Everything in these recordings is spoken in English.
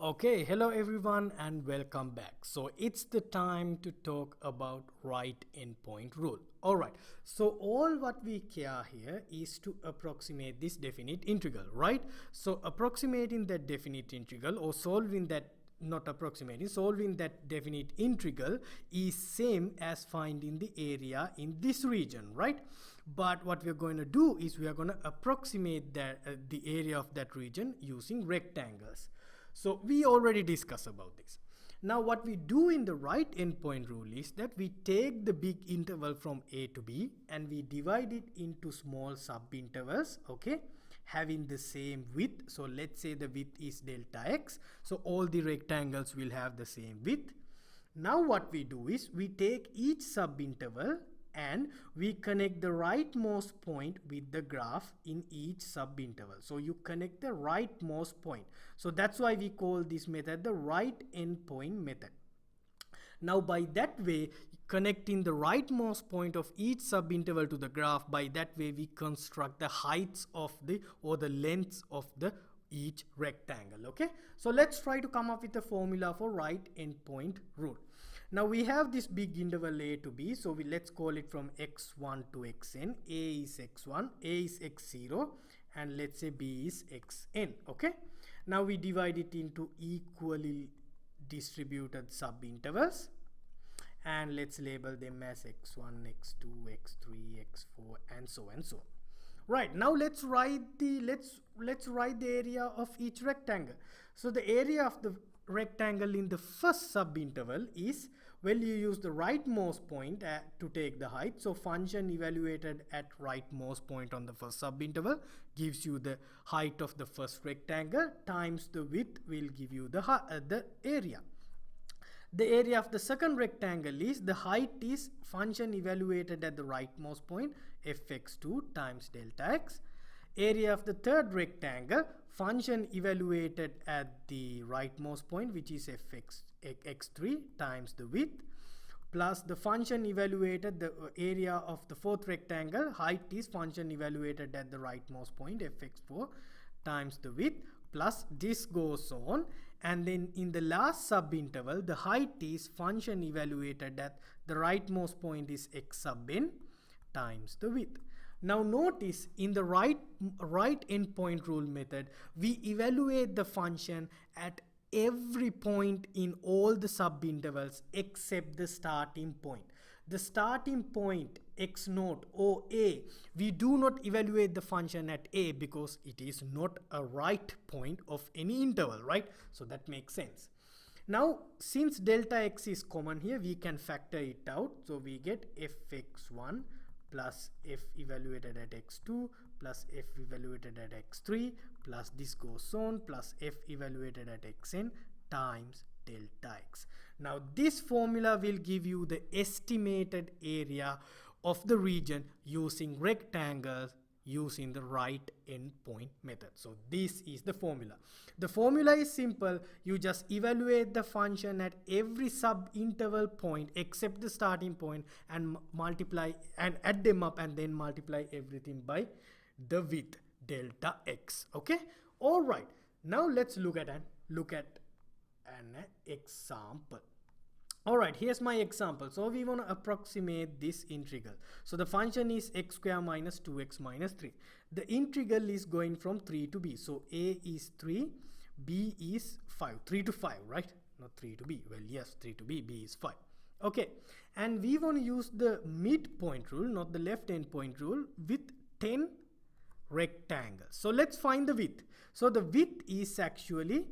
Okay, hello everyone and welcome back. So it's the time to talk about right endpoint rule. Alright, so all what we care here is to approximate this definite integral, right? So approximating that definite integral or solving that, not approximating, solving that definite integral is same as finding the area in this region, right? But what we're going to do is we are going to approximate that the area of that region using rectangles. So we already discussed about this. Now what we do in the right endpoint rule is that we take the big interval from A to B and we divide it into small subintervals, okay, having the same width. So let's say the width is delta x. So all the rectangles will have the same width. Now what we do is we take each subinterval and we connect the rightmost point with the graph in each subinterval. So you connect the rightmost point. So that's why we call this method the right endpoint method. Now by that way, connecting the rightmost point of each subinterval to the graph, by that way we construct the heights of the or the lengths of the each rectangle. Okay, so let's try to come up with a formula for right endpoint rule. Now we have this big interval A to B, so let's call it from x1 to xn. A is x1, A is x0, and let's say B is xn. Okay, now we divide it into equally distributed subintervals and let's label them as x1, x2, x3, x4, and so and so. Right, now let's write the area of each rectangle. So the area of the rectangle in the first subinterval is, well, you use the rightmost point to take the height. So function evaluated at rightmost point on the first subinterval gives you the height of the first rectangle times the width will give you the area. The area of the second rectangle is, the height is function evaluated at the rightmost point fx2 times delta x. Area of the third rectangle, function evaluated at the rightmost point, which is x3 times the width, plus the function evaluated the area of the fourth rectangle, height is function evaluated at the rightmost point fx4 times the width, plus this goes on, and then in the last subinterval the height is function evaluated at the rightmost point is x sub n times the width. Now notice in the right endpoint rule method, we evaluate the function at every point in all the subintervals except the starting point. The starting point x naught or a, we do not evaluate the function at a because it is not a right point of any interval, right? So that makes sense. Now since delta x is common here, we can factor it out. So we get fx1 plus f evaluated at x2 plus f evaluated at x3 plus this goes on plus f evaluated at xn times delta x. Now this formula will give you the estimated area of the region using rectangles using the right endpoint method. So this is the formula. The formula is simple. You just evaluate the function at every subinterval point except the starting point and multiply and add them up and then multiply everything by the width delta x. Okay, all right, now let's look at an example. All right, here's my example. So we want to approximate this integral. So the function is x squared minus 2x minus 3. The integral is going from 3 to b. So a is 3, b is 5. 3 to 5, right? Not 3 to b. Well, yes, 3 to b, b is 5. Okay, and we want to use the midpoint rule, not the left endpoint rule, with 10 rectangles. So let's find the width. So the width is actually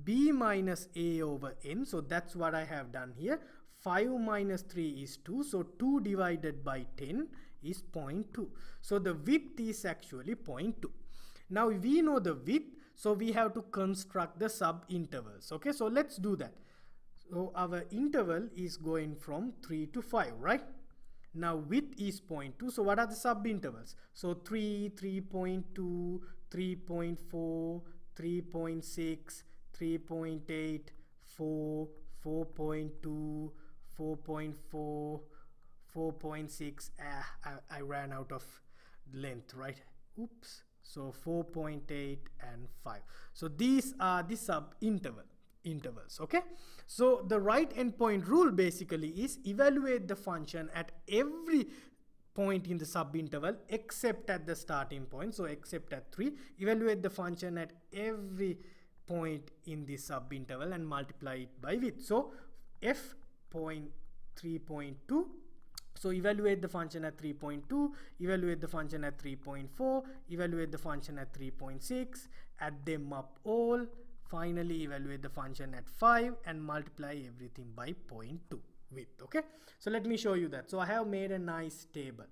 b minus a over n. So that's what I have done here. 5 minus 3 is 2. So 2 divided by 10 is 0.2. So the width is actually 0.2. Now we know the width, so we have to construct the subintervals. Okay, so let's do that. So our interval is going from 3 to 5, right? Now width is 0.2. So what are the subintervals? So 3, 3.2, 3.4, 3.6, 3.8, 4, 4.2, 4.4, 4.6. I ran out of length, right? Oops. So 4.8 and 5. So these are the sub interval. intervals. Okay, so the right endpoint rule basically is evaluate the function at every point in the subinterval except at the starting point. So except at 3, evaluate the function at every point in the subinterval and multiply it by width. So f point 3.2, so evaluate the function at 3.2, evaluate the function at 3.4, evaluate the function at 3.6, add them up all, finally evaluate the function at 5 and multiply everything by 0.2 width. Okay, so let me show you that. So I have made a nice table.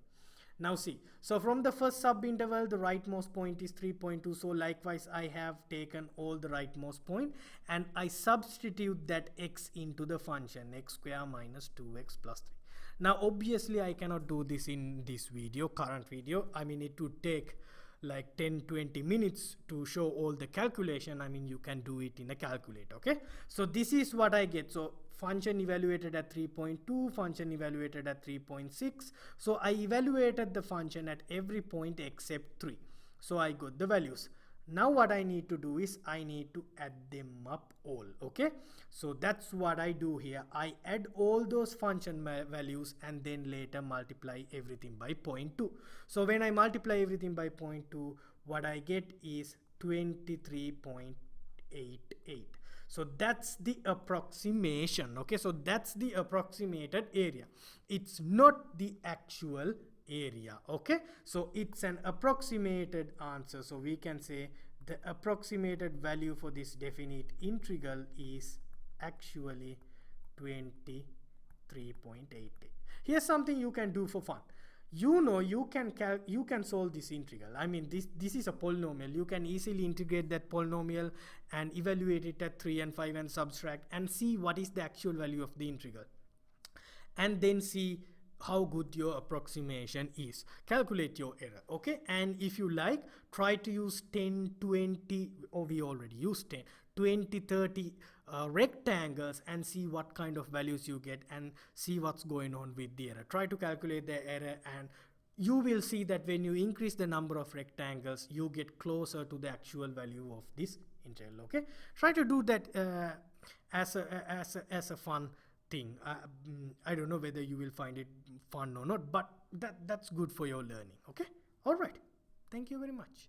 Now see, so from the first subinterval the rightmost point is 3.2, so likewise I have taken all the rightmost point and I substitute that x into the function x square minus 2x plus 3. Now obviously I cannot do this in this video, current video. I mean it would take like 10-20 minutes to show all the calculation. I mean you can do it in a calculator. Okay, so this is what I get. So function evaluated at 3.2, function evaluated at 3.6. So I evaluated the function at every point except 3. So I got the values. Now what I need to do is I need to add them up all. Okay, so that's what I do here. I add all those function values and then later multiply everything by 0.2. So when I multiply everything by 0.2, what I get is 23.88. So that's the approximation. Okay, so that's the approximated area. It's not the actual area. Okay, so it's an approximated answer. So we can say the approximated value for this definite integral is actually 23.88. Here's something you can do for fun. You know, you can solve this integral. I mean this is a polynomial. You can easily integrate that polynomial and evaluate it at 3 and 5 and subtract and see what is the actual value of the integral, and then see how good your approximation is. Calculate your error. Okay, and if you like, try to use 10, 20, or we already used 10, 20, 30 rectangles and see what kind of values you get and see what's going on with the error. Try to calculate the error and you will see that when you increase the number of rectangles you get closer to the actual value of this integral. Okay, try to do that as a fun thing. I don't know whether you will find it fun or not, but that's good for your learning. Okay, all right, thank you very much.